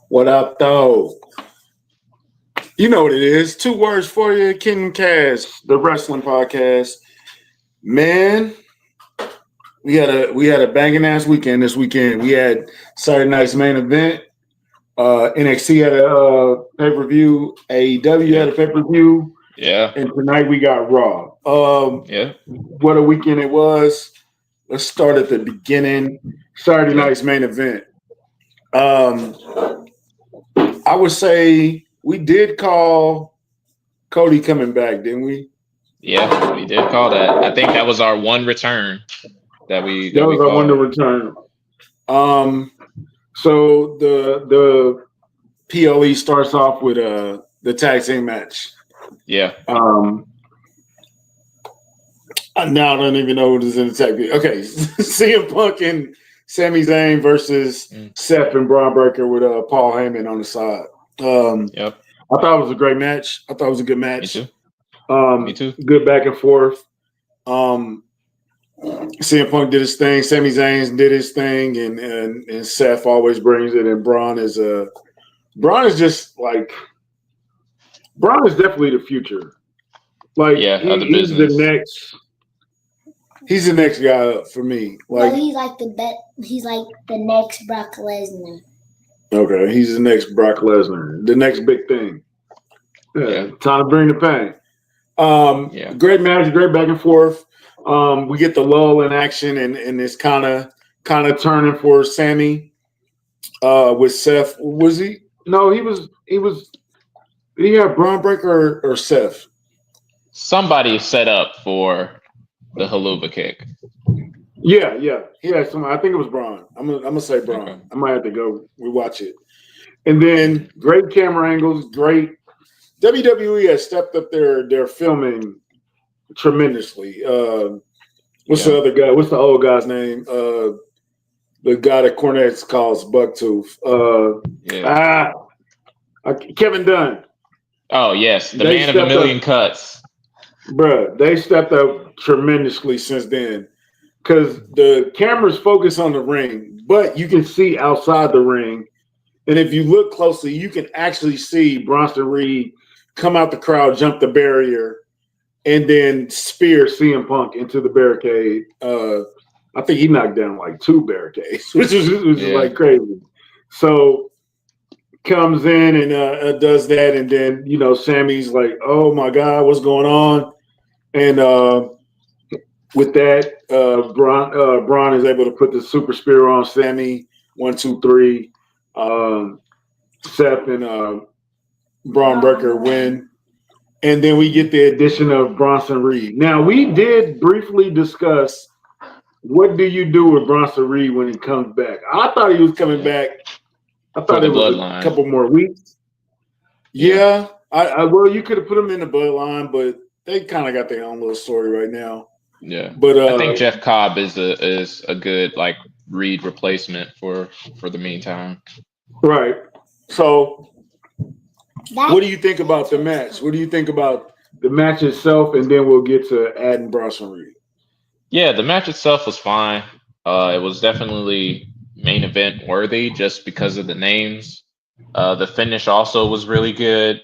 What up, though? You know what it is. 2 words for you, Ken Cash, the wrestling podcast. Man, we had a banging ass weekend this weekend. We had Saturday night's main event. NXT had a pay per view. AEW had Yeah, a pay per view, yeah, and tonight we got Raw. yeah, What a weekend it was. Let's start at the beginning. Saturday yeah, night's main event. Um, I would say we did call Cody coming back, didn't we? yeah. We did call that. I think that was our one return that we That that we was our wonder called. return. Um, so the PLE starts off with the tag team match. Yeah, Um, I now don't even know who's in the tag team. Okay, CM Punk and Sami Zayn versus mm, Seth and Braun Breaker with Paul Heyman on the side. Um, yep. I thought it was a great match. I thought it was a good Me match. too. Me too. Good back and forth. Um, CM Punk did his thing. Sami Zayn did his thing, and Seth always brings it. And Braun is just like Braun is definitely the future. Like Yeah, other he's the business. next. He's the next guy up for me. No, Like he's like the He's like the next Brock Lesnar. okay, he's the next Brock Lesnar, the next big thing. Yeah, Yeah, time to bring the pain. yeah, Great match, great back and forth. We get the lull in action, and it's kind of turning for Sammy. With Seth, was he? No, he was. Did he have Braun Breaker or Seth? somebody set up for the haluva kick. Yeah. He had some. I think it was Braun. I'm gonna say Okay. Braun. I might have to go rewatch it. And then great camera angles, great. WWE has stepped up their filming tremendously. What's the Yeah. other guy? What's the old guy's name? The guy that Cornette calls Bucktooth. Yeah. Ah, Kevin Dunn. Oh yes, the They man of a stepped up, million cuts. bruh. They stepped up tremendously since then because the cameras focus on the ring, but you can see outside the ring. And if you look closely, you can actually see Bronson Reed come out the crowd, jump the barrier, and then spear CM Punk into the barricade. I think he knocked down like 2 barricades, which is Yeah. like crazy. So comes in and does that, and then Sammy's like, "Oh my God, what's going on?" And with that, Braun is able to put the super spear on Sammy. 1, 2, 3. Seth and Braun Breaker win. And then we get the addition of Bronson Reed. Now, we did briefly discuss what do you do with Bronson Reed when he comes back. I thought he was coming Yeah. back. I For thought the it was a bloodline. couple more weeks. Yeah. Yeah, well, you could have put him in the bloodline, but they kind of got their own little story right now. Yeah. But I think Jeff Cobb is a good like Reed replacement for the meantime. right. So, That what do you think about the match? What do you think about the match itself? And then we'll get to adding Bronson Reed. Yeah, the match itself was fine. It was definitely main event worthy just because of the names. The finish also was really good.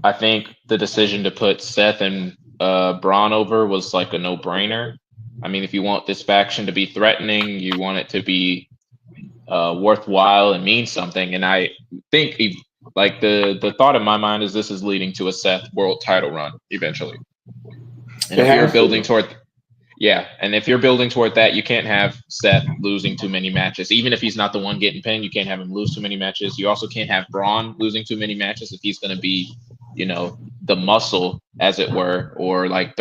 I think the decision to put Seth and Braun over was like a no-brainer. I mean, if you want this faction to be threatening, you want it to be worthwhile and mean something. And I think like the thought in my mind is this is leading to a Seth world title run eventually. And It if you're has building to. toward yeah, and if you're building toward that, you can't have Seth losing too many matches. Even if he's not the one getting pinned, you can't have him lose too many matches. You also can't have Braun losing too many matches if he's going to be, the muscle, as it were, or like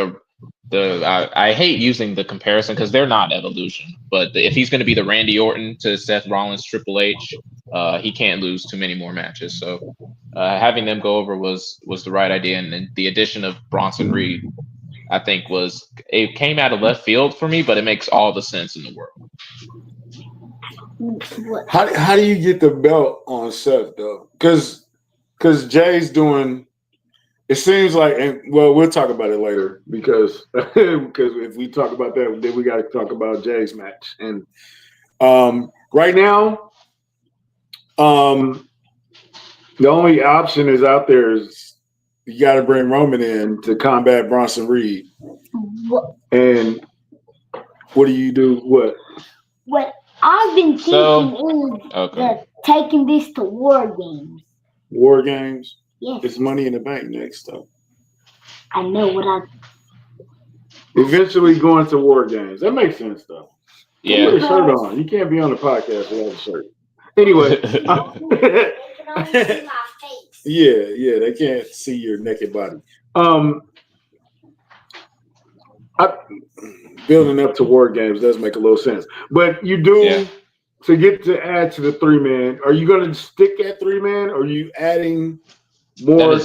I hate using the comparison because they're not evolution, but if he's going to be the Randy Orton to Seth Rollins, Triple H, he can't lose too many more matches. So having them go over was the right idea, and then the addition of Bronson Reed I think it came out of left field for me, but it makes all the sense in the world. what How do you get the belt on Seth though? Because Jay's doing. It seems like, and well, we'll talk about it later because if we talk about that, then we got to talk about Jay's match. And right now, The only option is out there is you got to bring Roman in to combat Bronson Reed. What, And what do you do? what I've been thinking So, is okay. that taking this to War Games. War Games? Yes, It's Money in the Bank next, though. I know what I. Eventually going to War Games. That makes sense, though. Put Yeah. a shirt on. You can't be on the podcast without a shirt. Anyway. They can only see my face. Yeah, they can't see your naked body. Building up to War Games does make a little sense, but you do Yeah. to get to add to the 3-man. Are you going to stick at 3-man? Or are you adding more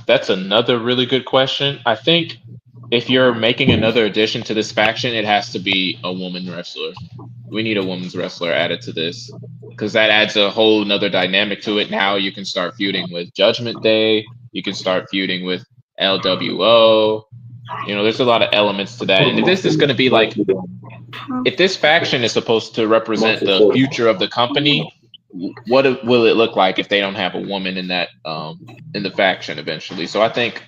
That's another really good question. I think if you're making another addition to this faction, it has to be a woman wrestler. We need a women's wrestler added to this because that adds a whole nother dynamic to it. Now you can start feuding with Judgment Day. You can start feuding with LWO. There's a lot of elements to that. And if this is going to be like, if this faction is supposed to represent the future of the company, what will it look like if they don't have a woman in that in the faction eventually? So I think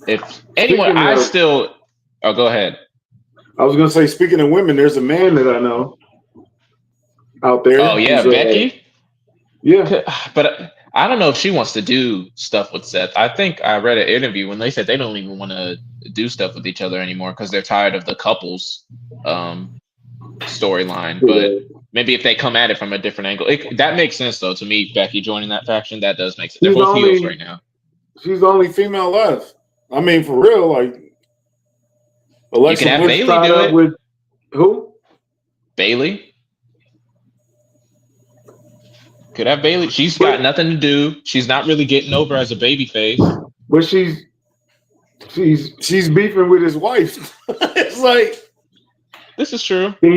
if anyone, go ahead. I was going to say, speaking of women, there's a man that I know out there. Oh yeah, Becky. Yeah, but I don't know if she wants to do stuff with Seth. I think I read an interview when they said they don't even want to do stuff with each other anymore because they're tired of the couples storyline. But maybe if they come at it from a different angle, that makes sense though to me. Becky joining that faction, that does make sense. They're both heels right now. She's the only female left. I mean, for real, like Alexa you can have Bliss Bailey tied do up it. with who? Bailey. Could have Bailey. She's got nothing to do. She's not really getting over as a baby face. But she's beefing with his wife. It's like, this is true. Can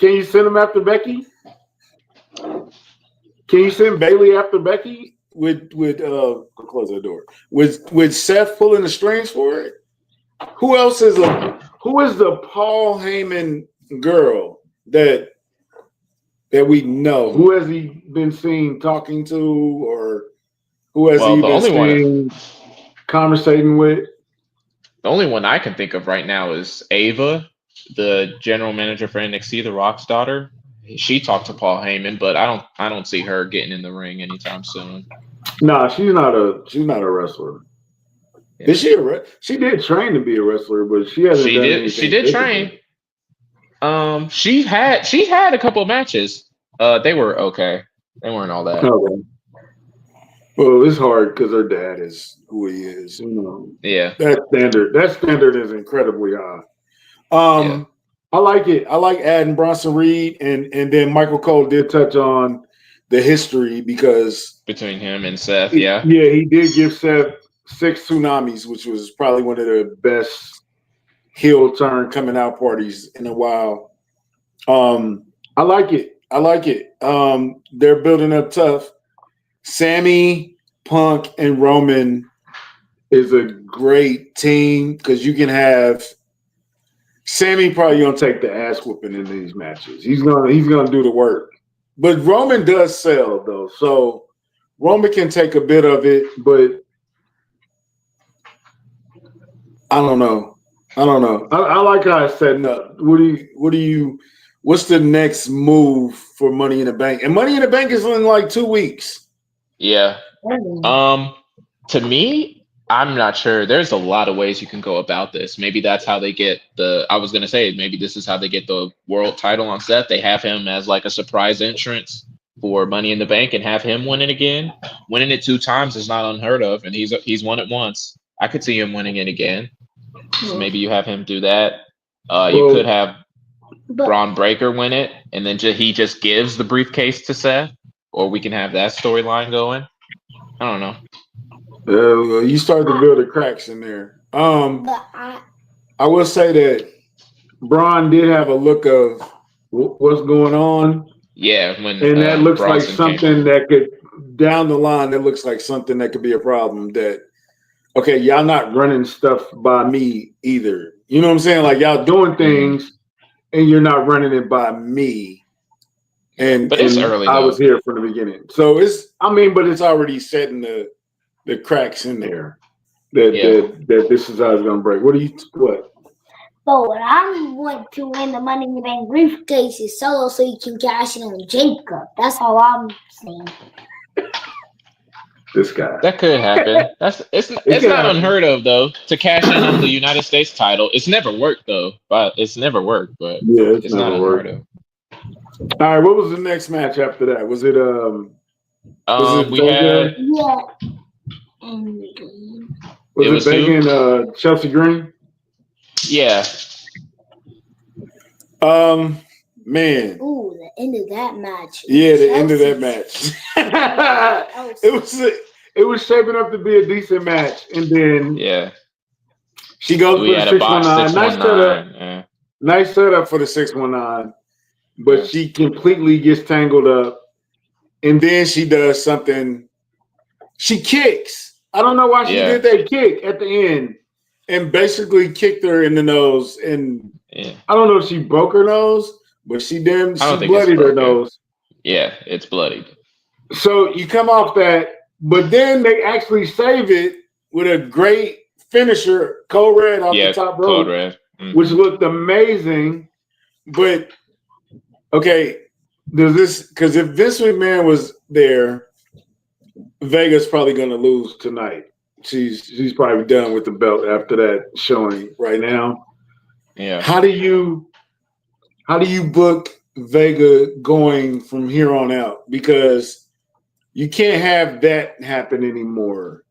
you send him after Becky? Can you send Bailey after Becky with I'll close the door. With Seth pulling the strings for it? Who is the Paul Heyman girl that we know? Who has he been seen talking to, or who has he been seen conversating with? The only one I can think of right now is Ava, the general manager for NXT, The Rock's daughter. She talked to Paul Heyman, but I don't see her getting in the ring anytime soon. No, she's not a wrestler. Yeah. Is she she did train to be a wrestler, but she hasn't. She did train. She had a couple of matches. They were okay. They weren't all that. Okay. Well, it's hard because her dad is who he is. Yeah. That standard is incredibly high. Yeah. I like it. I like adding Bronson Reed, and then Michael Cole did touch on the history because between him and Seth, yeah, he did give Seth 6 tsunamis, which was probably one of the best heel turn coming out parties in a while. I like it. They're building up tough. Sammy, Punk, and Roman is a great team because you can have Sammy probably gonna take the ass whooping in these matches. He's gonna do the work. But Roman does sell though, so Roman can take a bit of it, but I don't know. I like how it's setting up. What's the next move for Money in the Bank? And Money in the Bank is in like 2 weeks. Yeah. To me, I'm not sure. There's a lot of ways you can go about this. Maybe that's how they get maybe this is how they get the world title on Seth. They have him as like a surprise entrance for Money in the Bank and have him win it again. Winning it 2 times is not unheard of, and he's won it once. I could see him winning it again. So maybe you have him do that. You could have Braun Breaker win it, and then he just gives the briefcase to Seth, or we can have that storyline going. I don't know. You started to build the cracks in there. But I will say that Braun did have a look of what's going on. Yeah, and that looks like something that could down the line. That looks like something that could be a problem. That okay, y'all not running stuff by me either. You know what I'm saying? Like y'all doing things, and you're not running it by me. But it's early, I though. was here from the beginning. So but it's already setting the cracks in there that this is how it's gonna break. What? But what I want to win the Money in the Bank briefcase is Solo, so you can cash it on Jacob. That's all I'm saying. This guy. That could happen. It's could not happen. unheard of though to cash in on the United States title. It's never worked though, but it's never worked. But Yeah, it's not never unheard worked. of. All right, what was the next match after that? Was it We had Yeah. was it Vega and Chelsea Green? Yeah. Man. Ooh, the end of that match. Yeah, the end of that match. It was shaping up to be a decent match, and then she goes We for had the a box 619. Nice setup for the 619, but she completely gets tangled up, and then she does something. She kicks. I don't know why she did that kick at the end, and basically kicked her in the nose. And I don't know if she broke her nose, but she bloodied her nose. Yeah, it's bloodied. So you come off that, but then they actually save it with a great finisher, Code Red off the top rope, which looked amazing. But okay, because if Vince McMahon was there, Vega's probably going to lose tonight. She's probably done with the belt after that showing right now. Yeah. How do you book Vega going from here on out? Because you can't have that happen anymore.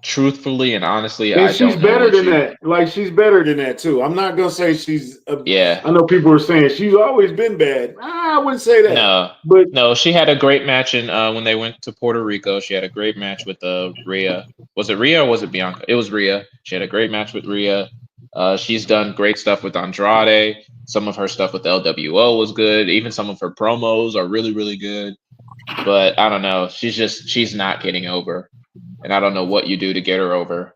Truthfully and honestly, and I she's don't know better than that. Like, she's better than that too. I'm not gonna say she's. I know people are saying she's always been bad. I wouldn't say that. No, she had a great match in when they went to Puerto Rico. She had a great match with Rhea. Was it Rhea or was it Bianca? It was Rhea. She had a great match with Rhea. She's done great stuff with Andrade. Some of her stuff with LWO was good. Even some of her promos are really, really good. But I don't know. She's not getting over. And I don't know what you do to get her over.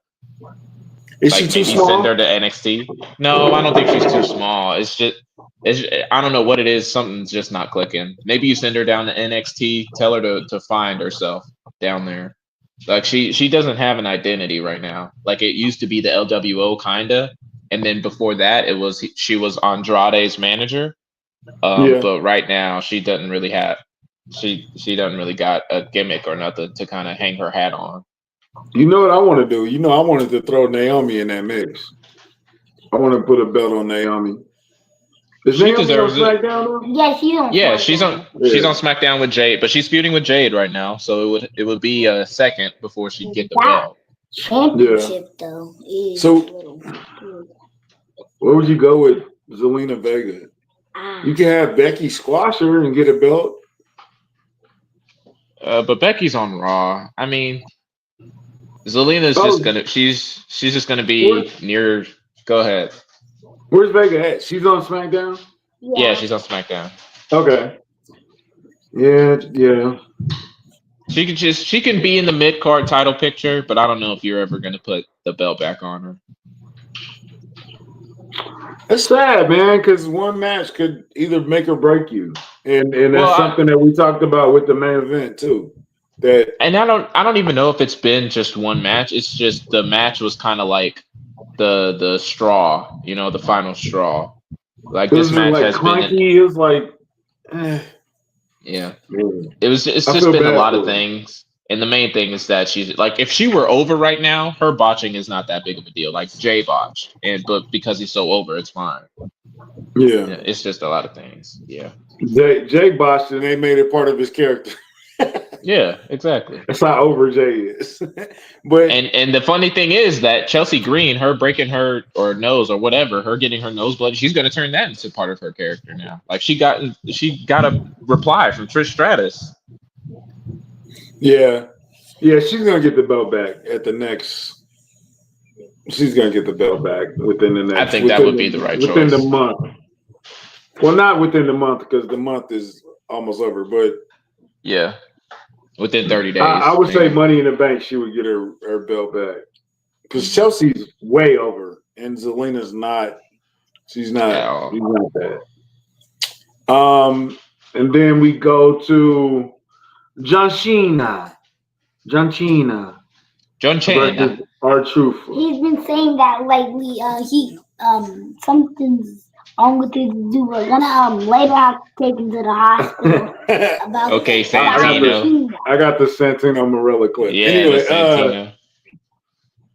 Is she too small? Send her to NXT. No, I don't think she's too small. I don't know what it is. Something's just not clicking. Maybe you send her down to NXT. Tell her to find herself down there. Like she doesn't have an identity right now. Like it used to be the LWO kinda, and then before that she was Andrade's manager. But right now she doesn't really have. She doesn't really got a gimmick or nothing to kind of hang her hat on. You know what I want to do? I wanted to throw Naomi in that mix. I want to put a belt on Naomi. Is she Naomi deserves on SmackDown? Yeah, she's on. Yeah, she's on SmackDown with Jade, but she's feuding with Jade right now, so it would be a second before she'd get the belt. Championship though. So, where would you go with Zelina Vega? You can have Becky squash her and get a belt. But Becky's on Raw. I mean, Zelina's she's just gonna be near. Go ahead. Where's Vega at? She's on SmackDown? Yeah, she's on SmackDown. Okay. Yeah. She can be in the mid-card title picture, but I don't know if you're ever gonna put the belt back on her. It's sad, man, because one match could either make or break you. And that's something that we talked about with the main event too. And I don't even know if it's been just one match. It's just the match was kind of like the straw, the final straw. Like this match has been. It was like, yeah. It's just been a lot of things. And the main thing is that she's like, if she were over right now, her botching is not that big of a deal. Like Jay botched, but because he's so over, it's fine. Yeah, it's just a lot of things. Yeah, Jay botched, and they made it part of his character. Yeah, exactly. That's how over Jay is. But and the funny thing is that Chelsea Green, her breaking her nose or whatever, her getting her nose bloody, she's going to turn that into part of her character now. Like she got a reply from Trish Stratus. Yeah, she's gonna get the belt back at the next. She's gonna get the belt back within the next. I think that would be the right choice within the month. Well, not within the month because the month is almost over, but yeah, within 30 days. I would say Money in the Bank. She would get her belt back because Chelsea's way over and Zelina's not. She's not that. And then we go to John Cena. John Cena. Versus R-Truth. He's been saying that lately. Something's wrong with his dude. We're gonna later have to take him to the hospital. About Okay, Santino. I got the Santino Marella clip. Yeah, anyway, the Santino.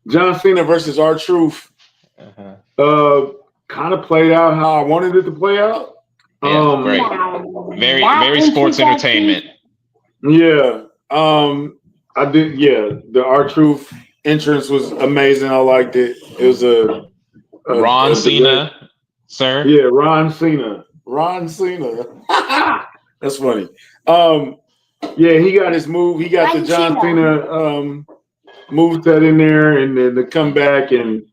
John Cena versus R-Truth. Kind of played out how I wanted it to play out. Yeah, great. Very sports entertainment. Yeah. I did. Yeah, the R-Truth entrance was amazing. I liked it. It was a Ron Cena, sir. Yeah, Ron Cena. That's funny. Yeah, he got his move. He got the John Cena move set in there, and then the comeback, and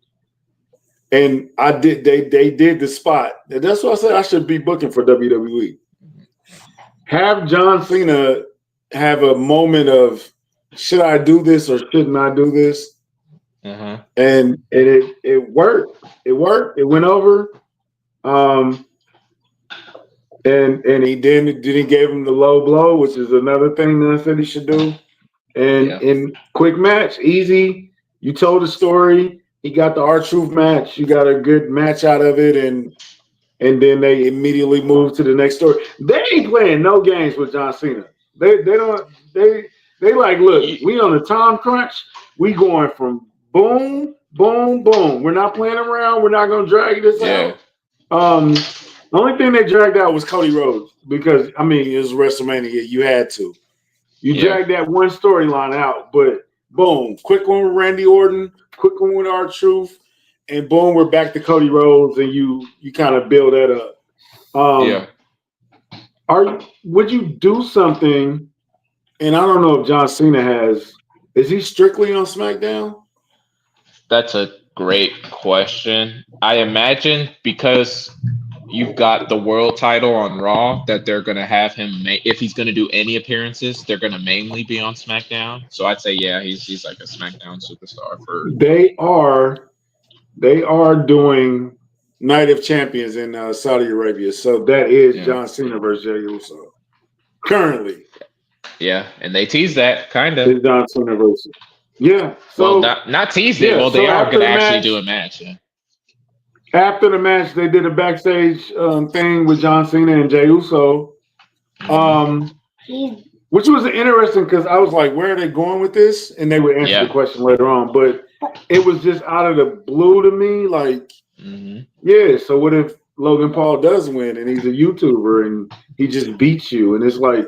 I did. They did the spot. That's why I said I should be booking for WWE. Have John Cena have a moment of, should I do this or shouldn't I do this? And it worked. It worked. It went over. And he didn't give him the low blow, which is another thing that I said he should do. And quick match, easy. You told the story. He got the R-Truth match. You got a good match out of it, and then they immediately moved to the next story. They ain't playing no games with John Cena. They like, look, we on a time crunch. We going from boom, boom, boom. We're not playing around. We're not gonna drag this out. The only thing they dragged out was Cody Rhodes because it was WrestleMania. You had to. You dragged that one storyline out, but boom, quick one with Randy Orton, quick one with R-Truth, and boom, we're back to Cody Rhodes, and you kind of build that up. Would you do something? And I don't know if John Cena is he strictly on SmackDown? That's a great question. I imagine because you've got the world title on Raw that they're going to have him, if he's going to do any appearances, they're going to mainly be on SmackDown. So I'd say, yeah, he's like a SmackDown superstar. They are doing Night of Champions in Saudi Arabia. So that is John Cena versus Jey Uso. Currently. Yeah, and they teased that, kind of. It's John Cena versus. Yeah. So, well, not teased it. Well, they are going to actually do a match. Yeah. After the match, they did a backstage thing with John Cena and Jey Uso, which was interesting because I was like, where are they going with this? And they would answer the question later on. But it was just out of the blue to me. Like, so what if Logan Paul does win and he's a YouTuber and he just beats you? And it's like,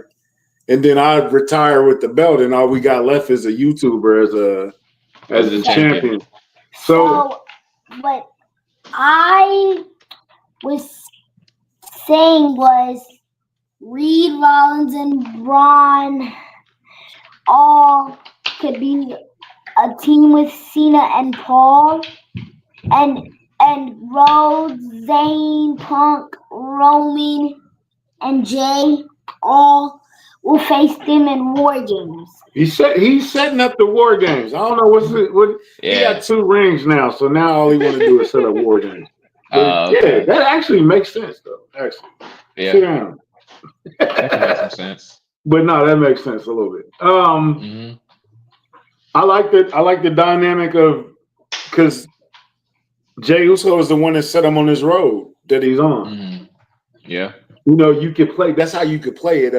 and then I retire with the belt and all we got left is a YouTuber as a champion. So what I was saying was Reed, Rollins, and Braun all could be a team with Cena and Paul, and Rhodes, Zayn, Punk, Roman, and Jay all will face them in War Games. He's setting up the War Games. I don't know he got 2 rings now, so now all he want to do is set up War Games. Okay. Yeah, that actually makes sense though. Actually, sit down. That makes some sense. But no, that makes sense a little bit. I like the dynamic of because Jey Uso is the one that set him on this road that he's on. Yeah, you could play. That's how you could play it.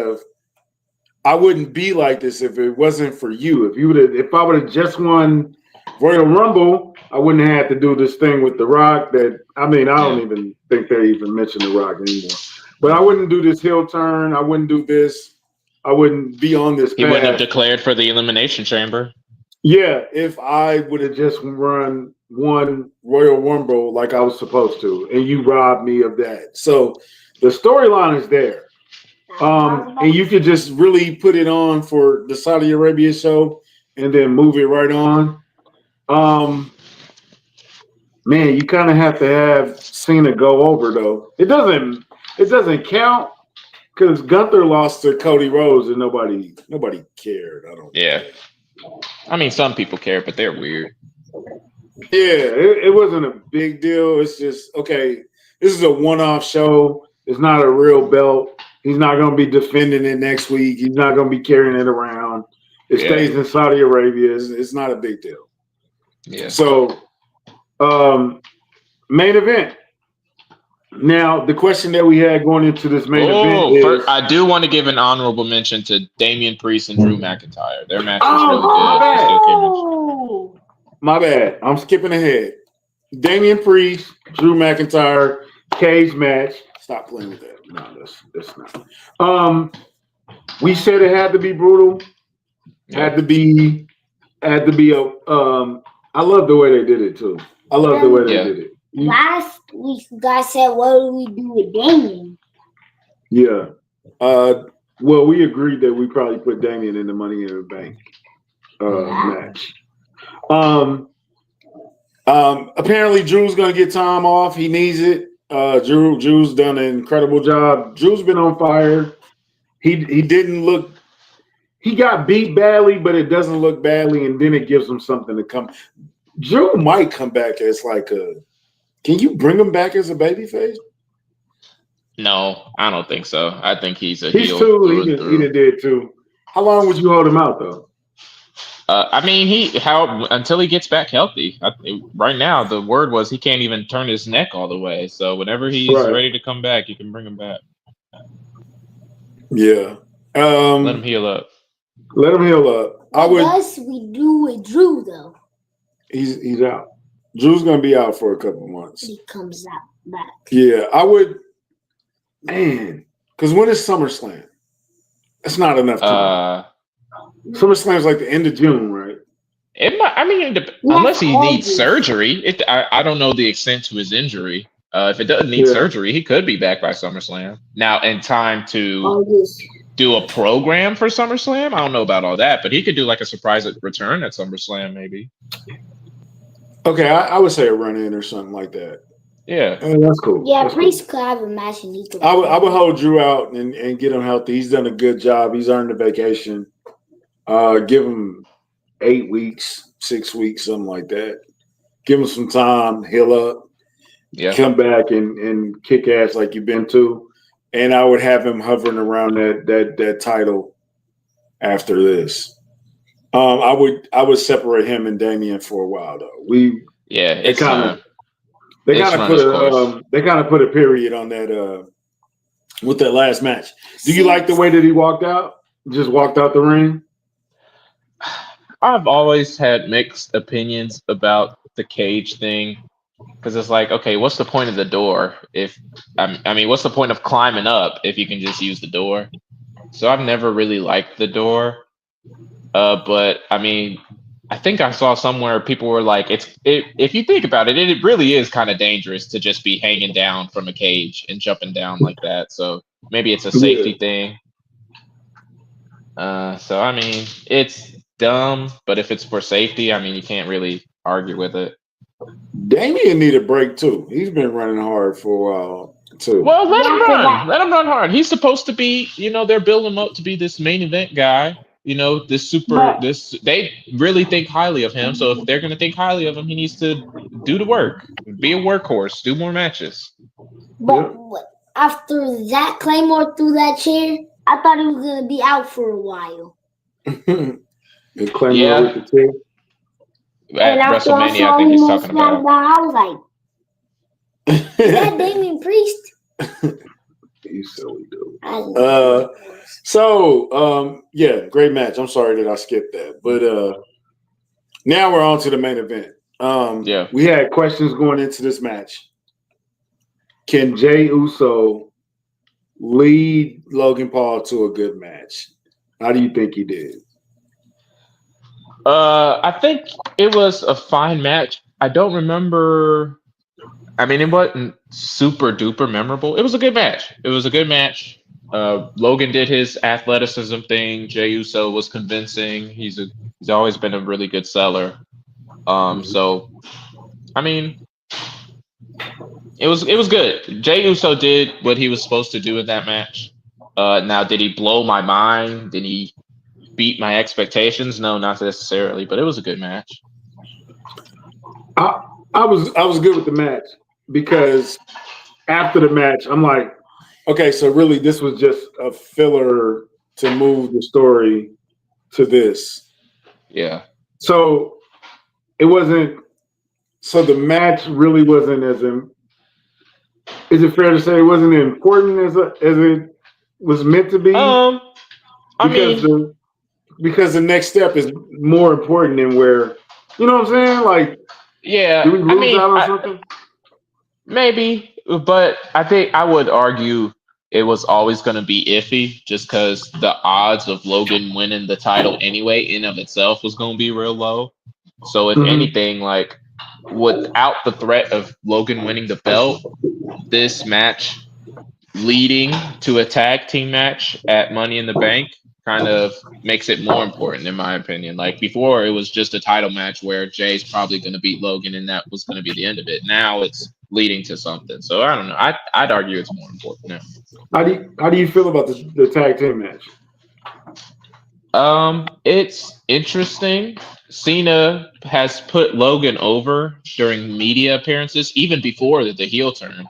I wouldn't be like this if it wasn't for you. If I would have just won Royal Rumble, I wouldn't have had to do this thing with The Rock. I don't even think they even mention The Rock anymore. But I wouldn't do this heel turn. I wouldn't do this. I wouldn't be on this path. He wouldn't have declared for the Elimination Chamber. Yeah, if I would have just won Royal Rumble like I was supposed to, and you robbed me of that. So the storyline is there. And you could just really put it on for the Saudi Arabia show and then move it right on. Man, you kind of have to have Cena go over though. It doesn't count because Gunther lost to Cody Rhodes and nobody cared. Some people care, but they're weird. Yeah, it wasn't a big deal. It's just okay. This is a one-off show. It's not a real belt. He's not going to be defending it next week. He's not going to be carrying it around. It stays in Saudi Arabia. It's not a big deal. Yeah. So, main event. Now, the question that we had going into this main event is... I do want to give an honorable mention to Damian Priest and Drew McIntyre. Their match was really good. My bad. I'm skipping ahead. Damian Priest, Drew McIntyre, cage match. Stop playing with that. No, that's not. We said it had to be brutal. Had to be a. I love the way they did it too. I love the way they did it. Last week, you guys said, "What do we do with Damien?" Yeah. Well, we agreed that we probably put Damien in the Money in the Bank match. Apparently, Drew's gonna get time off. He needs it. Drew's done an incredible job. Drew's been on fire. He didn't look. He got beat badly, but it doesn't look badly, and then it gives him something to come. Drew might come back as like a. Can you bring him back as a babyface? No, I don't think so. I think he's a He's heel. too. He did too. How long would you hold him out though? I mean, until he gets back healthy. Right now, the word was he can't even turn his neck all the way. So whenever he's ready to come back, you can bring him back. Yeah. Let him heal up. Let him heal up. What we do with Drew though? He's out. Drew's gonna be out for a couple months. He comes out back. Yeah, I would. Man, because when is SummerSlam? That's not enough time. SummerSlam's like the end of June, right? Unless he needs surgery. I don't know the extent to his injury. If it doesn't need surgery, he could be back by SummerSlam. Now, in time to do a program for SummerSlam, I don't know about all that, but he could do like a surprise return at SummerSlam, maybe. Okay, I would say a run-in or something like that. Yeah, that's cool. Yeah, Priest could have a match and he could. I would hold Drew out and get him healthy. He's done a good job. He's earned a vacation. Give him 8 weeks, 6 weeks, something like that. Give him some time, heal up, come back and kick ass like you've been to. And I would have him hovering around that title after this. I would separate him and Damien for a while though. They kind of put a period on that with that last match. Do you like the way that he walked out? Just walked out the ring? I've always had mixed opinions about the cage thing because it's like, okay, what's the point of the door? What's the point of climbing up if you can just use the door? So I've never really liked the door. But I mean, I think I saw somewhere people were like, if you think about it, it really is kind of dangerous to just be hanging down from a cage and jumping down like that. So maybe it's a safety thing. So I mean, it's dumb, but if it's for safety, I mean, you can't really argue with it. Damien need a break too. He's been running hard for a while too. Well, let him run. Let him run hard. He's supposed to be, they're building him up to be this main event guy. They really think highly of him. So if they're going to think highly of him, he needs to do the work, be a workhorse, do more matches. But after that Claymore threw that chair, I thought he was going to be out for a while. And Claymore with the chair? At WrestleMania, I think he's talking about. I was like, is that Damian Priest? You silly dude. Great match. I'm sorry that I skipped that. But now we're on to the main event. We had questions going into this match. Can Jey Uso lead Logan Paul to a good match? How do you think he did? I think it was a fine match. I don't remember. I mean, it wasn't super duper memorable. It was a good match. Logan did his athleticism thing. Jey Uso was convincing. He's always been a really good seller. So, I mean, it was good. Jey Uso did what he was supposed to do in that match. Now, did he blow my mind? Did he beat my expectations? No, not necessarily. But it was a good match. I was good with the match because after the match, I'm like, Okay, so really, this was just a filler to move the story to this. Yeah. So it wasn't. So the match really wasn't as. Is it fair to say it wasn't as important as it was meant to be? I Because mean, because the next step is more important than where. You know what I'm saying? Like, yeah. do we I lose mean, out on something? maybe, but I think I would argue it was always going to be iffy, just because the odds of Logan winning the title anyway, in of itself, was going to be real low. So if Mhm. anything, like without the threat of Logan winning the belt, this match leading to a tag team match at Money in the Bank kind of makes it more important, in my opinion. Like before, it was just a title match where Jay's probably going to beat Logan, and that was going to be the end of it. Now it's leading to something. So I don't know. I'd argue it's more important now. How do you feel about the tag team match? It's interesting. Cena has put Logan over during media appearances, even before the heel turn.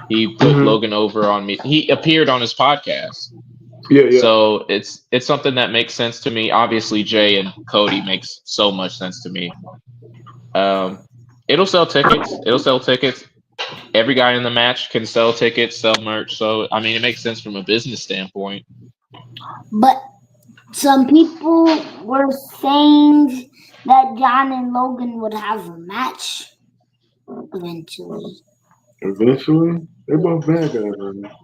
He put Mhm. Logan over on me. He appeared on his podcast. Yeah. So it's something that makes sense to me. Obviously, Jay and Cody makes so much sense to me. It'll sell tickets. It'll sell tickets. Every guy in the match can sell tickets, sell merch. So I mean, it makes sense from a business standpoint. But some people were saying that John and Logan would have a match eventually. Eventually, they're both bad guys right now.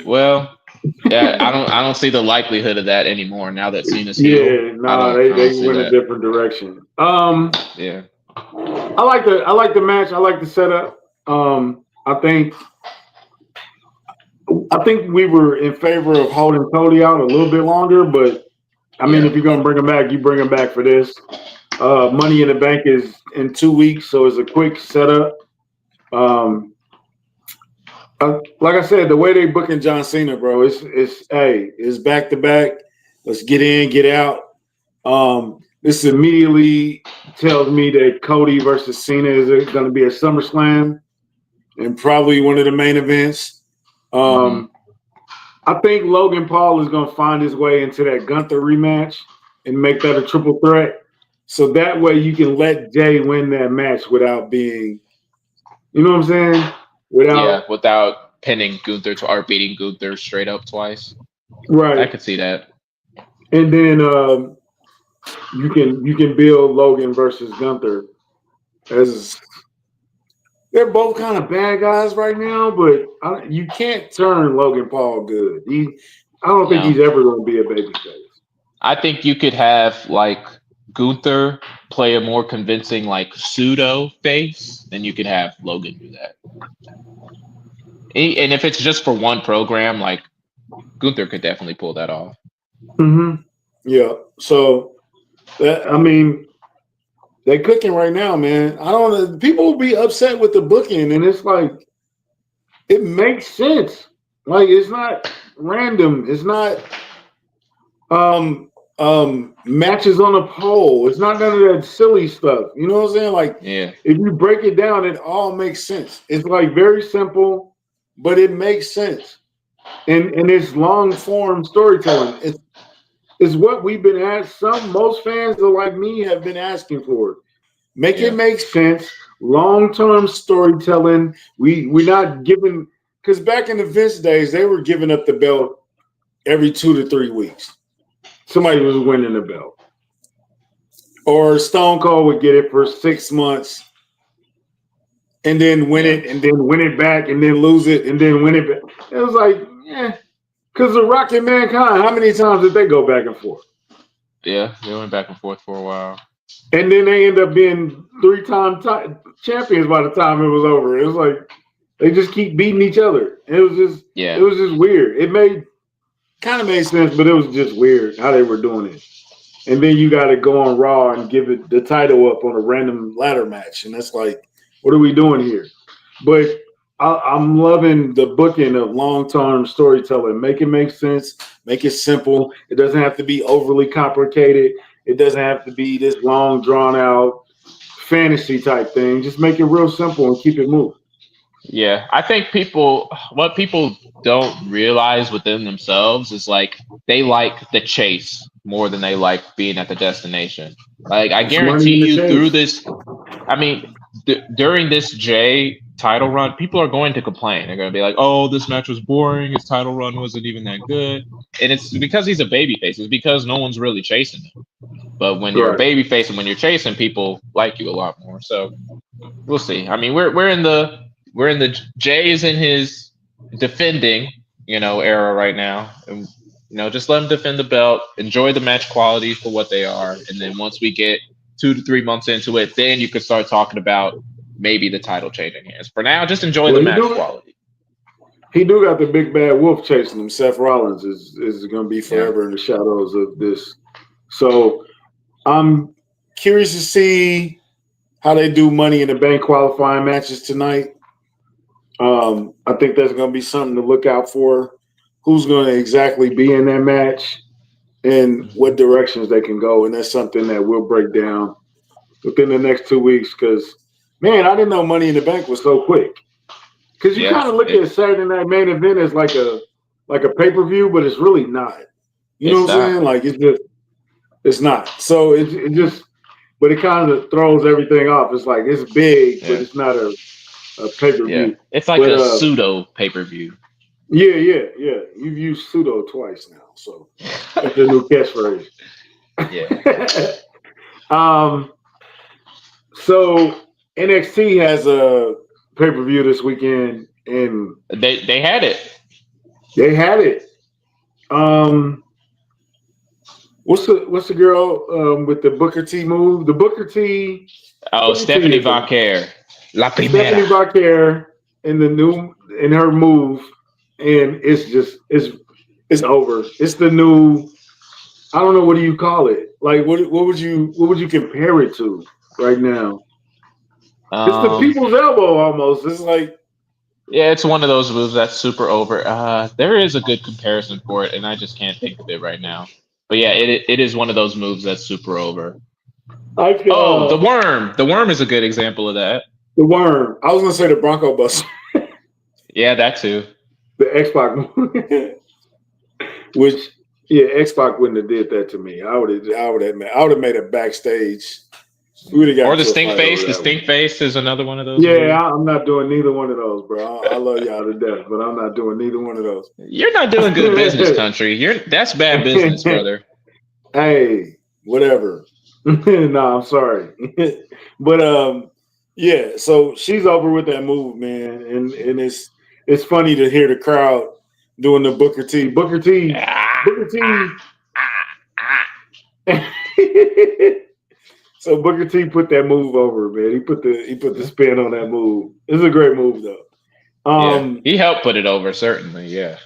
Well, yeah, I don't see the likelihood of that anymore now that Cena's heel. Yeah, I nah, don't they see went a that. different direction. Yeah. I like the match. I like the setup. I think we were in favor of holding Cody out a little bit longer, but I mean, Yeah. if you're gonna bring him back, you bring him back for this. Money in the Bank is in 2 weeks, so it's a quick setup. Like I said, the way they booking John Cena, bro, it's back to back. Let's get in, get out. This immediately tells me that Cody versus Cena is going to be a SummerSlam and probably one of the main events. I think Logan Paul is going to find his way into that Gunther rematch and make that a triple threat. So that way you can let Jay win that match without being, you know what I'm saying? Without pinning Gunther or beating Gunther straight up twice. Right. I could see that. And then you can build Logan versus Gunther as they're both kind of bad guys right now, but you can't turn Logan Paul good. I don't think he's ever going to be a babyface. I think you could have like Gunther play a more convincing like pseudo face, then you could have Logan do that. And if it's just for one program, like Gunther could definitely pull that off. Mm-hmm. Yeah. So I mean, they're cooking right now, man. I don't know. People will be upset with the booking, and it's like it makes sense. Like it's not random. It's not matches on a pole. It's not none of that silly stuff. You know what I'm saying? Like if you break it down, it all makes sense. It's like very simple, but it makes sense. And it's long form storytelling. It's what we've been asked. Most fans are like me have been asking for. Make it make sense. Long-term storytelling. We're not giving, because back in the Vince days, they were giving up the belt every 2 to 3 weeks. Somebody was winning the belt. Or Stone Cold would get it for 6 months and then win it and then win it back and then lose it and then win it back. It was like, because The Rock and Mankind, how many times did they go back and forth? Yeah, they went back and forth for a while. And then they end up being 3-time champions by the time it was over. It was like they just keep beating each other. It was just weird. It kind of made sense, but it was just weird how they were doing it. And then you got to go on Raw and give it the title up on a random ladder match, and that's like, what are we doing here? But I'm loving the booking of long-term storytelling. Make it make sense. Make it simple. It doesn't have to be overly complicated. It doesn't have to be this long, drawn-out fantasy type thing. Just make it real simple and keep it moving. Yeah, I think what people don't realize within themselves is like they like the chase more than they like being at the destination. Like I It's money guarantee in the you through chase. this, I mean, during this Jay title run, people are going to complain. They're going to be like, "Oh, this match was boring. His title run wasn't even that good." And it's because he's a babyface. It's because no one's really chasing him. But when you're a Right. babyface and when you're chasing, people like you a lot more. So we'll see. I mean, we're in the Jay is in his defending, era right now. And just let him defend the belt, enjoy the match quality for what they are, and then once we get 2 to 3 months into it, then you could start talking about maybe the title changing hands. For now, just enjoy the Well, match quality. he do got the big bad wolf chasing him. Seth Rollins is going to be Yeah. forever in the shadows of this. So I'm curious to see how they do Money in the Bank qualifying matches tonight. I think that's going to be something to look out for. Who's going to exactly be in that match and what directions they can go. And that's something that we'll break down within the next 2 weeks because, man, I didn't know Money in the Bank was so quick. Because you kind of look at Saturday Night Main Event as like a pay-per-view, but it's really not. You know what I'm saying? Like it's not. So it just, but it kind of throws everything off. It's like it's big, but it's not a pay-per-view. Yeah, it's like a pseudo pay-per-view. Yeah. You've used pseudo twice now, so that's a new catchphrase. Yeah. So NXT has a pay-per-view this weekend, and they had it. They had it. What's the girl with the Booker T move? The Booker T. Oh, Stephanie Vaquer. La Primera. Stephanie Vaquer in her move, and it's over. It's the new. I don't know, what do you call it? Like what would you compare it to right now? It's the people's elbow almost. It's like, yeah, it's one of those moves that's super over. There is a good comparison for it, and I just can't think of it right now. But yeah, it is one of those moves that's super over. Like, the worm. The worm is a good example of that. The worm. I was gonna say the Bronco Buster. Yeah, that too. The X-Pac move. Which, yeah, X-Pac wouldn't have did that to me. I would have made it backstage. Or the stink face. The stink face is another one of those. Yeah, I'm not doing neither one of those, bro. I love y'all to death, but I'm not doing neither one of those. You're not doing good business, country. That's bad business, brother. Hey, whatever. No, I'm sorry. But yeah, so she's over with that move, man. And it's funny to hear the crowd doing the Booker T. Booker T. So Booker T put that move over, man. He put the spin on that move. It's a great move, though. Yeah, he helped put it over, certainly. Yeah.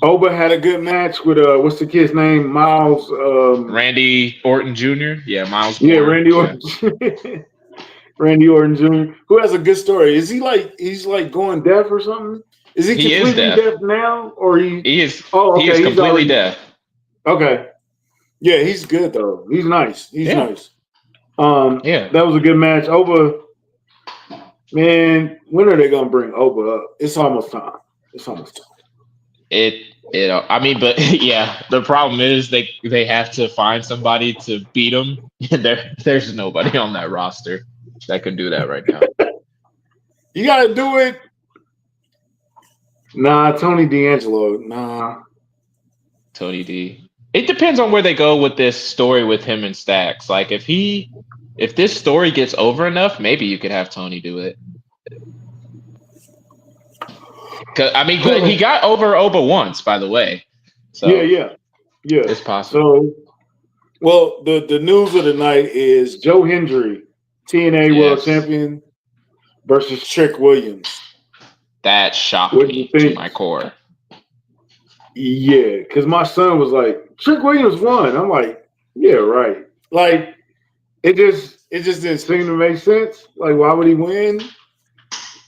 Oba had a good match with what's the kid's name? Miles. Randy Orton Jr. Yeah, Miles. Yeah, Randy Orton. Yeah. Randy Orton Jr. Who has a good story. Is he he's going deaf or something? Is he completely deaf now, or he is? Oh, okay. He is completely deaf. Okay. Yeah, he's good though. He's nice. He's nice. Yeah, that was a good match. Oba, man, when are they gonna bring Oba up? It's almost time. I mean, but yeah, the problem is they have to find somebody to beat him. There's nobody on that roster that can do that right now. You gotta do it. Nah, Tony D'Angelo. Nah. Tony D. It depends on where they go with this story with him and Stacks. Like if this story gets over enough, maybe you could have Tony do it. But he got over Oba once, by the way. So yeah, it's possible. So, well, the news of the night is Joe Hendry, TNA World Champion, versus Trick Williams. That shocked me to my core. Yeah, because my son was like, Trick Williams won. I'm like, yeah, right. Like, it just didn't seem to make sense. Like, why would he win?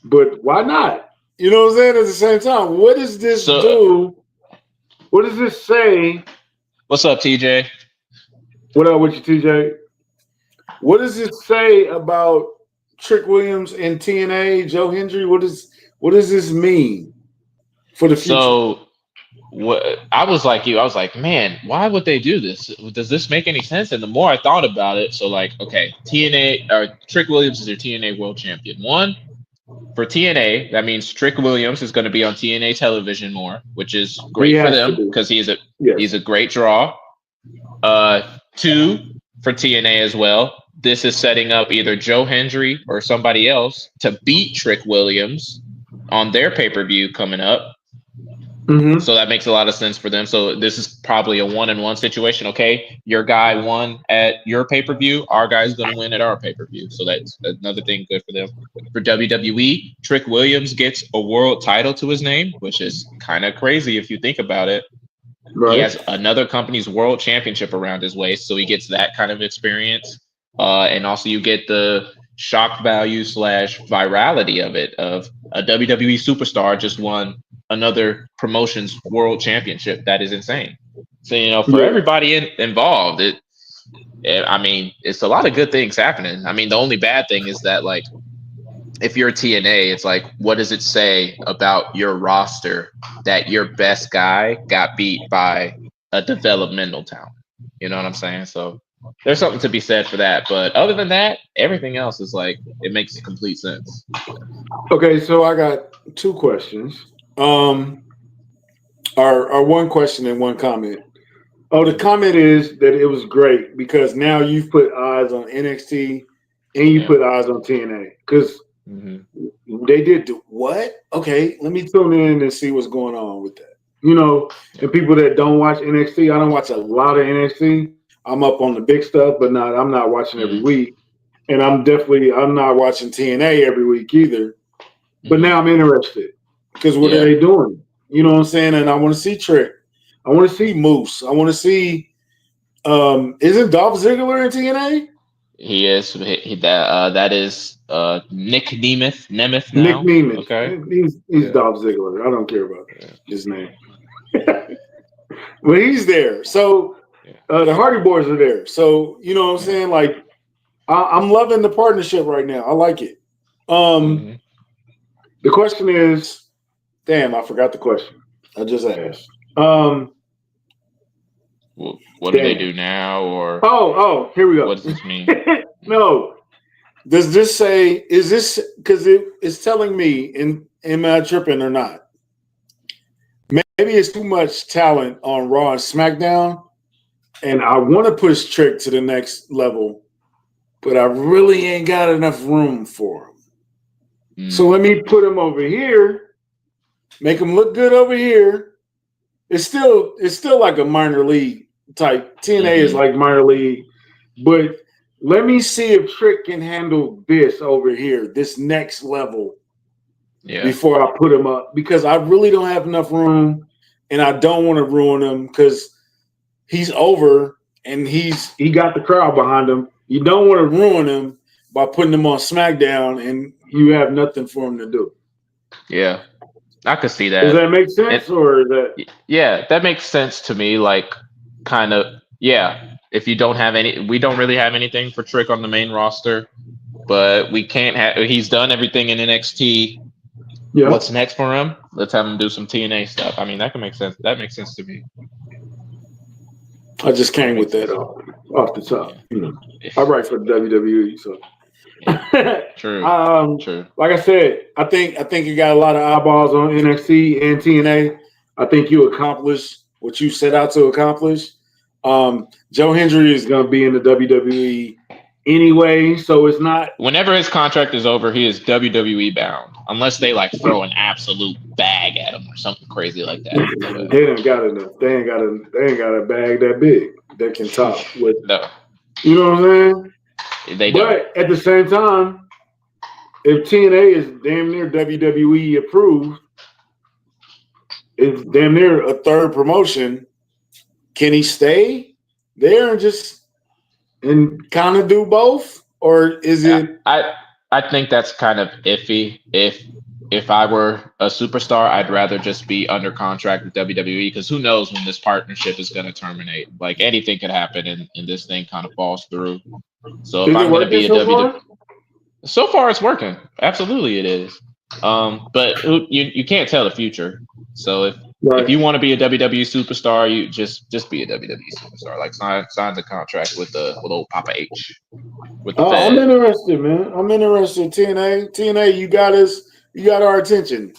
But why not? You know what I'm saying? At the same time, what does this do? What does this say? What's up, TJ? What up with you, TJ? What does it say about Trick Williams in TNA, Joe Hendry? What does this mean for the future? So what I was like you, I was like, man, why would they do this? Does this make any sense? And the more I thought about it, so like, okay, TNA or Trick Williams is your TNA World Champion. One, for TNA, that means Trick Williams is going to be on TNA television more, which is great for them because he's a great draw. Two, for TNA as well, this is setting up either Joe Hendry or somebody else to beat Trick Williams on their pay-per-view coming up. Mm-hmm. So that makes a lot of sense for them. So this is probably a 1-on-1 situation. Okay, your guy won at your pay-per-view. Our guy's going to win at our pay-per-view. So that's another thing good for them. For WWE, Trick Williams gets a world title to his name, which is kind of crazy if you think about it. Right. He has another company's world championship around his waist, so he gets that kind of experience. And also you get the shock value / virality of it, of a WWE superstar just won another promotion's world championship. That is insane. So, for everybody involved, I mean, it's a lot of good things happening. I mean, the only bad thing is that, like, if you're TNA, it's like, what does it say about your roster that your best guy got beat by a developmental talent? You know what I'm saying? So there's something to be said for that. But other than that, everything else is like, it makes complete sense. Okay, so I got two questions. Or one question and one comment. Oh, the comment is that it was great because now you've put eyes on NXT and you put eyes on TNA because they did do what? Okay, let me tune in and see what's going on with that. And people that don't watch NXT, I don't watch a lot of NXT. I'm up on the big stuff, but I'm not watching every week. And I'm not watching TNA every week either. But now I'm interested. Because what are they doing? You know what I'm saying? And I want to see Trick. I want to see Moose. I want to see. Isn't Dolph Ziggler in TNA? He is. That is Nick Nemeth now. Nick Nemeth. Okay. He's Dolph Ziggler. I don't care about his name. But he's there. So the Hardy Boys are there. So you know what I'm saying? Like I'm loving the partnership right now. I like it. The question is. Damn, I forgot the question. I just asked. What do they do now? Or here we go. What does this mean? No. Does this say? Is this because it's telling me? Am I tripping or not? Maybe it's too much talent on Raw and SmackDown, and I want to push Trick to the next level, but I really ain't got enough room for him. So let me put him over here. Make him look good over here. It's still like a minor league type. TNA is like minor league, but let me see if Trick can handle this over here, this next level, before I put him up because I really don't have enough room, and I don't want to ruin him because he's over and he got the crowd behind him. You don't want to ruin him by putting him on SmackDown and you have nothing for him to do. Yeah. I could see that. Does that make sense, or is that? Yeah, that makes sense to me. Like, kind of, if you don't have we don't really have anything for Trick on the main roster, but we can't have. He's done everything in NXT. Yeah. What's next for him? Let's have him do some TNA stuff. I mean, that can make sense. That makes sense to me. I just came with that off the top. I write for WWE, so. True. True. Like I said, I think you got a lot of eyeballs on NXT and TNA. I think you accomplished what you set out to accomplish. Joe Hendry is going to be in the WWE anyway, so it's not. Whenever his contract is over, he is WWE bound, unless they like throw an absolute bag at him or something crazy like that. They ain't got enough. They ain't got a bag that big that can top with. No. You know what I'm saying? But at the same time, if TNA is damn near WWE approved, it's damn near a third promotion. Can he stay there and kind of do both, or is it? I think that's kind of iffy. If I were a superstar, I'd rather just be under contract with WWE because who knows when this partnership is going to terminate. Like anything could happen and this thing kind of falls through. So if I'm going to be a WWE, So far, it's working. Absolutely, it is. But you can't tell the future. So if Right. you want to be a WWE superstar, you just be a WWE superstar. Like sign the contract with old Papa H with the I'm Fed. interested, man. I'm interested. TNA, you got us. You got our attention.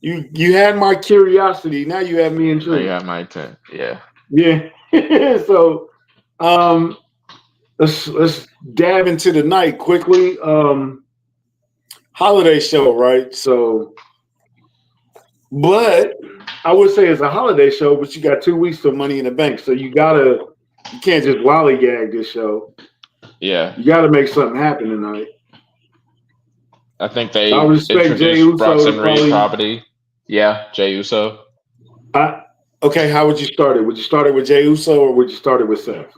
You had my curiosity. Now you have me Now you intrigued. have my 10. Yeah. Yeah. So, um, let's dab into the night quickly. Holiday show, right? So, but I would say it's a holiday show, but you got 2 weeks for Money in the Bank, so you can't just lollygag this show. Yeah. You gotta make something happen tonight. I think I they respect Jey introduced Uso Bronson to Reed probably. property. Yeah, Jey Uso. Okay, how would you start it? Would you start it with Jey Uso or would you start it with Seth?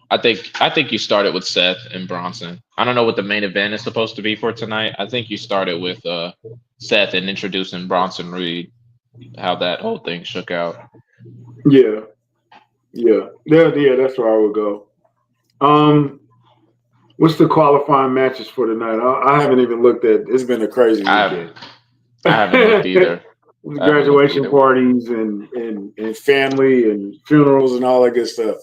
I think you started with Seth and Bronson. I don't know what the main event is supposed to be for tonight. I think you started with Seth and introducing Bronson Reed, how that whole thing shook out. Yeah. That's where I would go. What's the qualifying matches for tonight? I haven't even looked at. It's been a crazy weekend. I haven't looked either. Graduation parties and family and funerals and all that good stuff.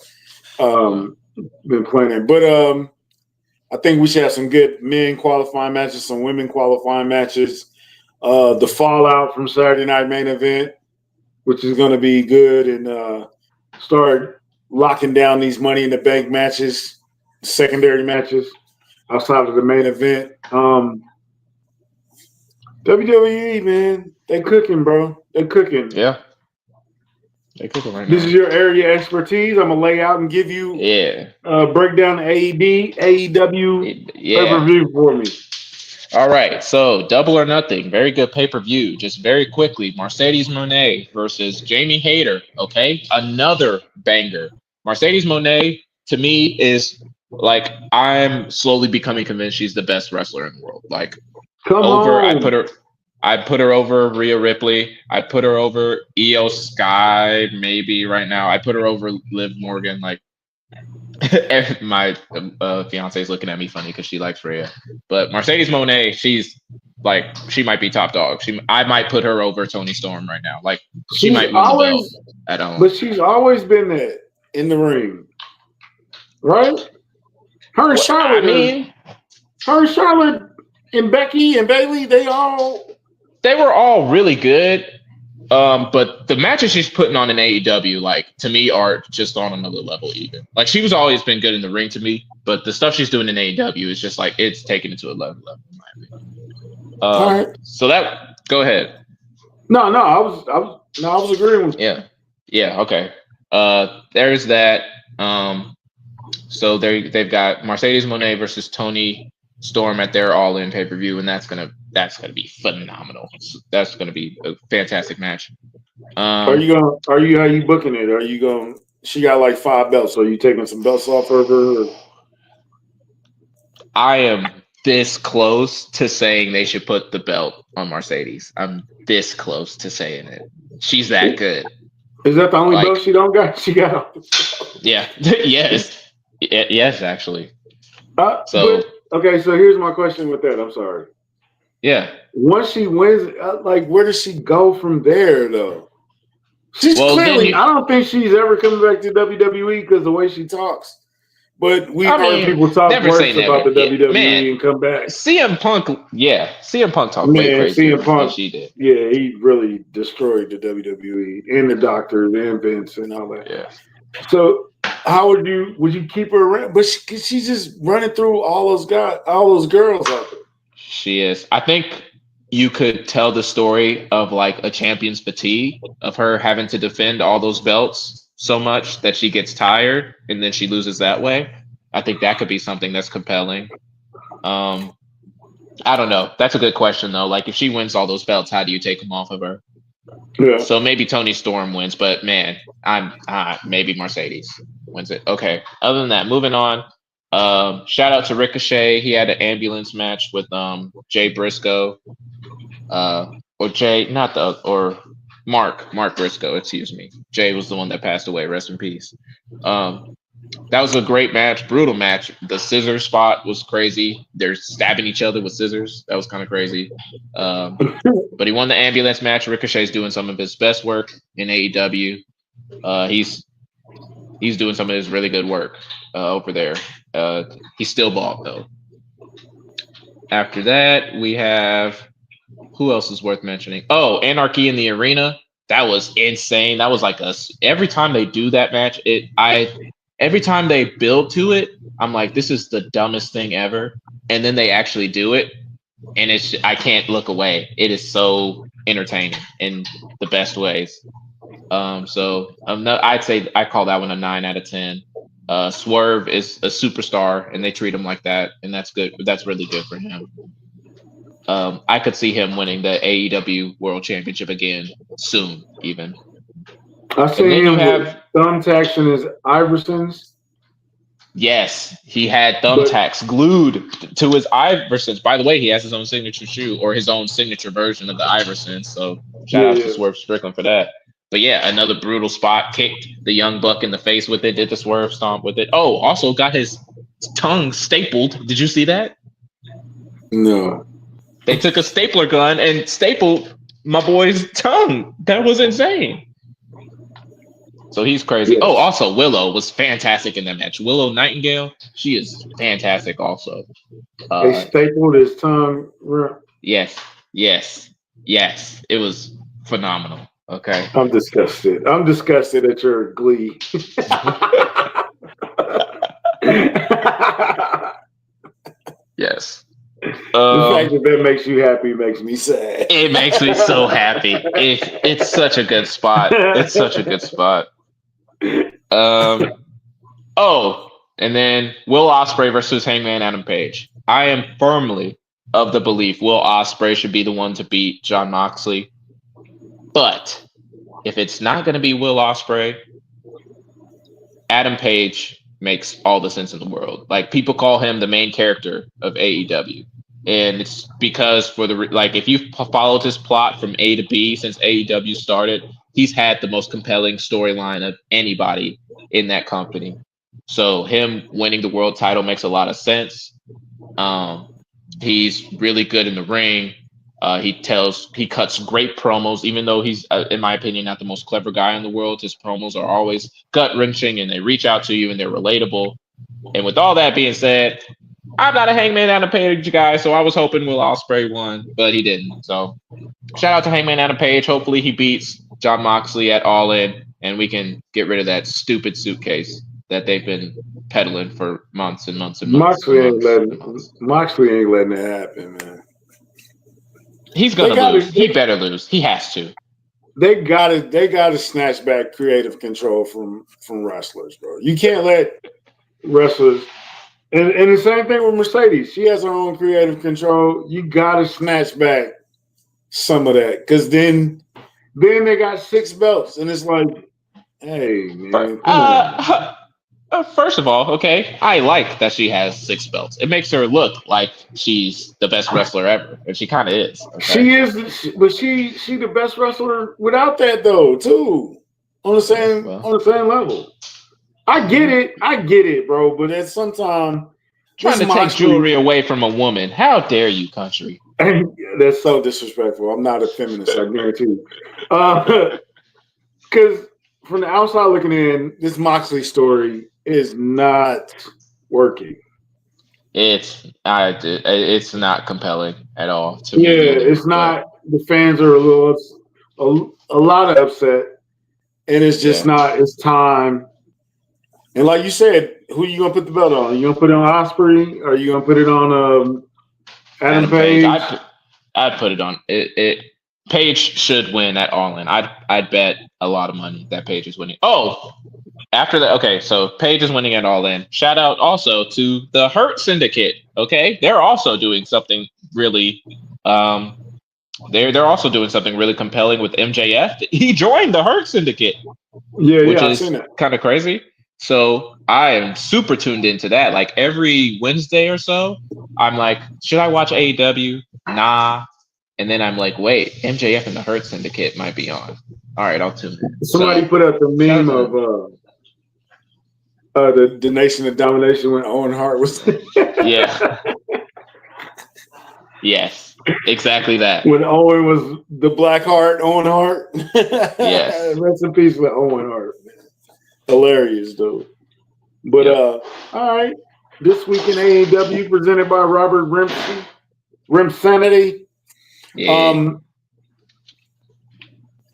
Been planning, but I think we should have some good men qualifying matches, some women qualifying matches. The fallout from Saturday Night Main Event, which is going to be good, and start locking down these Money in the Bank matches, secondary matches outside of the main event. WWE, man, they cooking, bro. They cooking. Yeah. They cooking right now. This is your area of expertise. I'm gonna lay out and give you break down the AEW pay-per-view for me. All right, so Double or Nothing, very good pay-per-view. Just very quickly, Mercedes Moné versus Jamie Hayter. Okay, another banger. Mercedes Moné to me is like I'm slowly becoming convinced she's the best wrestler in the world. Like I put her over Rhea Ripley. I put her over Io Sky maybe right now. I put her over Liv Morgan. Like my fiance is looking at me funny because she likes Rhea, but Mercedes Moné, she might be top dog. I might put her over Toni Storm right now. Like she might win the belt at home. But she's always been there in the ring, right? Her and Charlotte. Her and Charlotte and Becky and Bayley, they were all really good. But the matches she's putting on in AEW, like to me, are just on another level. Even like she's always been good in the ring to me, but the stuff she's doing in AEW is just like it's taken it to a level. In my opinion. All right. So go ahead. No, I was agreeing with you. Yeah. Okay. There's that. So they've got Mercedes Moné versus Toni Storm at their All In pay-per-view, and that's gonna be phenomenal. That's gonna be a fantastic match. How you booking it? Are you going? She got like 5 belts. So are you taking some belts off of her? I am this close to saying they should put the belt on Mercedes. I'm this close to saying it. She's that good. Is that the only belt she don't got? She got. Yeah. Yes, actually. So here's my question with that. I'm sorry. Yeah. Once she wins, where does she go from there, though? She's clearly. I don't think she's ever coming back to WWE because the way she talks. But we've heard people talk worse about the WWE and come back. CM Punk talked way crazier than she did. Yeah, he really destroyed the WWE and the doctors and Vince and all that. Yeah. So how would you keep her around? But she's just running through all those girls out there. She is. I think you could tell the story of like a champion's fatigue of her having to defend all those belts so much that she gets tired and then she loses that way. I think that could be something that's compelling. I don't know. That's a good question though. Like if she wins all those belts, how do you take them off of her? Yeah. So maybe Toni Storm wins, but man, maybe Mercedes wins it. Okay. Other than that, moving on. Shout out to Ricochet. He had an ambulance match with Jay Briscoe. Mark Briscoe, excuse me. Jay was the one that passed away. Rest in peace. That was a great match, brutal match. The scissor spot was crazy. They're stabbing each other with scissors. That was kind of crazy. But he won the ambulance match. Ricochet's doing some of his best work in AEW. He's doing some of his really good work over there. He's still bald though. After that, we have who else is worth mentioning? Oh, Anarchy in the Arena. That was insane. That was like every time they do that match, every time they build to it, I'm like, this is the dumbest thing ever. And then they actually do it, and I can't look away. It is so entertaining in the best ways. I'd say I call that one a 9 out of 10. Swerve is a superstar, and they treat him like that, and that's good. That's really good for him. I could see him winning the AEW World Championship again soon, even. I seen him with thumbtacks in his Iversons. Yes, he had thumbtacks glued to his Iversons. By the way, he has his own signature shoe or his own signature version of the Iversons. So shout out to Swerve Strickland for that. But yeah, another brutal spot. Kicked the Young Buck in the face with it. Did the Swerve stomp with it. Oh, also got his tongue stapled. Did you see that? No. They took a stapler gun and stapled my boy's tongue. That was insane. So he's crazy. Yes. Oh, also Willow was fantastic in that match. Willow Nightingale, she is fantastic also. They stapled his tongue. Yes. It was phenomenal. Okay. I'm disgusted at your glee. Yes. The fact that makes you happy makes me sad. It makes me so happy. It's such a good spot. It's such a good spot. And then Will Ospreay versus Hangman Adam Page. I am firmly of the belief Will Ospreay should be the one to beat Jon Moxley. But if it's not going to be Will Ospreay, Adam Page makes all the sense in the world. Like, people call him the main character of AEW. And it's because if you've followed his plot from A to B since AEW started, he's had the most compelling storyline of anybody in that company. So him winning the world title makes a lot of sense. He's really good in the ring. He cuts great promos, even though he's, in my opinion, not the most clever guy in the world. His promos are always gut-wrenching, and they reach out to you, and they're relatable. And with all that being said, I'm not a Hangman Adam Page guy, so I was hoping Will Ospreay won, but he didn't. So shout out to Hangman Adam Page. Hopefully he beats Jon Moxley at All In, and we can get rid of that stupid suitcase that they've been peddling for months and months and months. Moxley ain't letting it happen, man. He's gonna lose. He better lose. He has to. They gotta snatch back creative control from wrestlers, bro. You can't let wrestlers. And the same thing with Mercedes. She has her own creative control. You gotta snatch back some of that, because then they got 6 belts, and it's like, hey, man. First of all, okay, I like that she has 6 belts. It makes her look like she's the best wrestler ever, and she kind of is. Okay? She is, but she the best wrestler without that though, too. On the same level. I get it, bro. But at some time, trying to take jewelry away from a woman. How dare you, country? That's so disrespectful. I'm not a feminist, I guarantee you. Because from the outside looking in, this Moxley story is not working. It's not compelling at all. It's not. The fans are a lot of upset, and it's just not. It's time. And like you said, who you gonna put the belt on? You gonna put it on Ospreay, or you gonna put it on Adam Page? I'd put it on it. Page should win at All In. I'd bet a lot of money that Page is winning. Oh, after that, okay, so Page is winning at All In. Shout out also to the Hurt Syndicate. Okay, they're also doing something really. They're also doing something really compelling with MJF. He joined the Hurt Syndicate, which is kind of crazy. So I am super tuned into that. Like every Wednesday or so, I'm like, should I watch AEW? Nah. And then I'm like, wait, MJF and the Hurt Syndicate might be on. All right, I'll tune in. Somebody put up the meme of The Nation of Domination when Owen Hart was. Yeah. Yes. Exactly that. When Owen was the Black Heart, Owen Hart. Yes. Rest in peace with Owen Hart. Hilarious, dude. But all right. This week in AEW presented by Robert Remsanity. Yeah.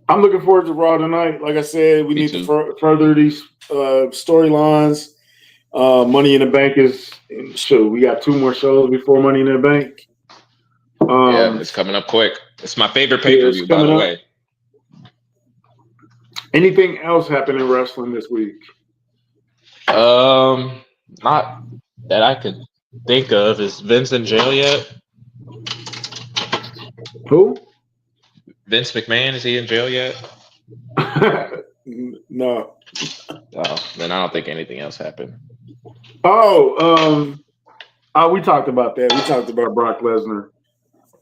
I'm looking forward to Raw tonight. Like I said, we Me need too. to further these storylines. Money in the Bank is we got 2 more shows before Money in the Bank. Yeah, it's coming up quick. It's my favorite Yeah, it's pay-per-view, by the coming up. way. Anything else happened in wrestling this week? Not that I could think of. Is Vince in jail yet? Who? Vince McMahon, is he in jail yet? No. Oh, then I don't think anything else happened. Oh, we talked about that. We talked about Brock Lesnar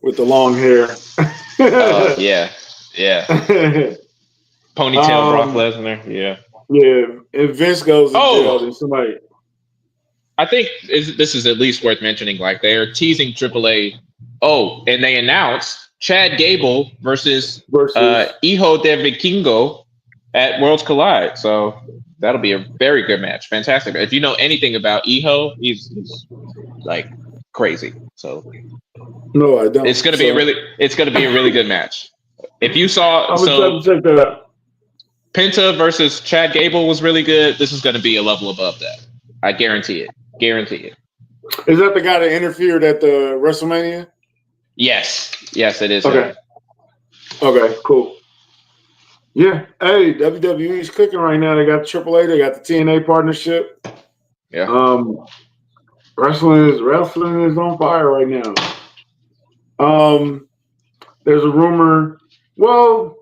with the long hair. Yeah. Ponytail Brock Lesnar. Yeah. Yeah. If Vince goes to jail, then somebody. I think this is at least worth mentioning. Like, they're teasing AAA. Oh, and they announced Chad Gable versus Hijo de Vikingo at Worlds Collide. So that'll be a very good match. Fantastic. If you know anything about Hijo, he's like crazy. So no, I don't. It's gonna be a really good match. If you saw, I'm gonna check that out. Penta versus Chad Gable was really good. This is going to be a level above that. I guarantee it. Is that the guy that interfered at the WrestleMania? Yes, it is. Okay. Okay, cool. Yeah. Hey, WWE's cooking right now. They got AAA. They got the TNA partnership. Yeah. Wrestling is on fire right now. There's a rumor. Well,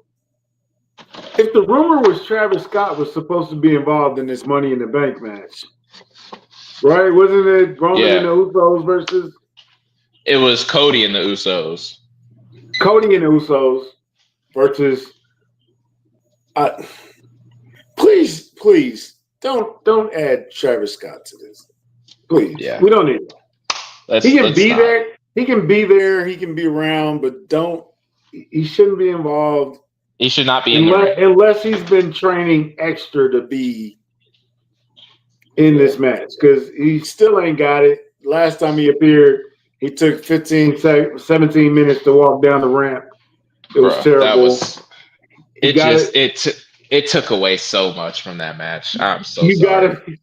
if the rumor was Travis Scott was supposed to be involved in this Money in the Bank match, right? Wasn't it Roman and the Usos versus? It was Cody and the Usos. Cody and the Usos versus. Please don't add Travis Scott to this. Please, we don't need it. He can be there. He can be there. He can be around, but don't. He shouldn't be involved. He should not be unless he's been training extra to be in this match, because he still ain't got it. Last time he appeared, he took 17 minutes to walk down the ramp. It was terrible. It took away so much from that match. I'm so sorry.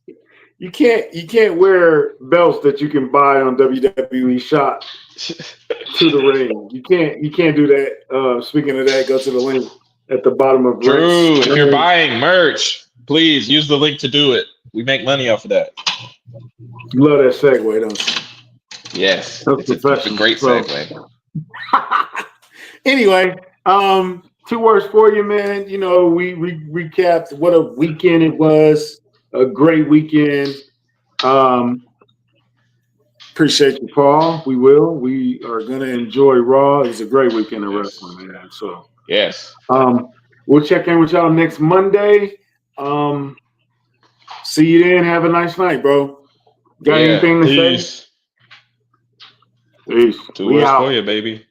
You can't wear belts that you can buy on WWE Shop to the ring. You can't do that. Speaking of that, go to the link at the bottom of Drew. If you're buying merch, please use the link to do it. We make money off of that. You love that segue, don't you? Yes, it's a great segue. Anyway, 2 words for you, man. You know, we recapped what a weekend it was. A great weekend. Appreciate you, Paul. We are going to enjoy Raw. It's a great weekend of wrestling, man. So yes. We'll check in with y'all next Monday. See you then. Have a nice night, bro. Got anything to say? Peace. 2 words for you, baby.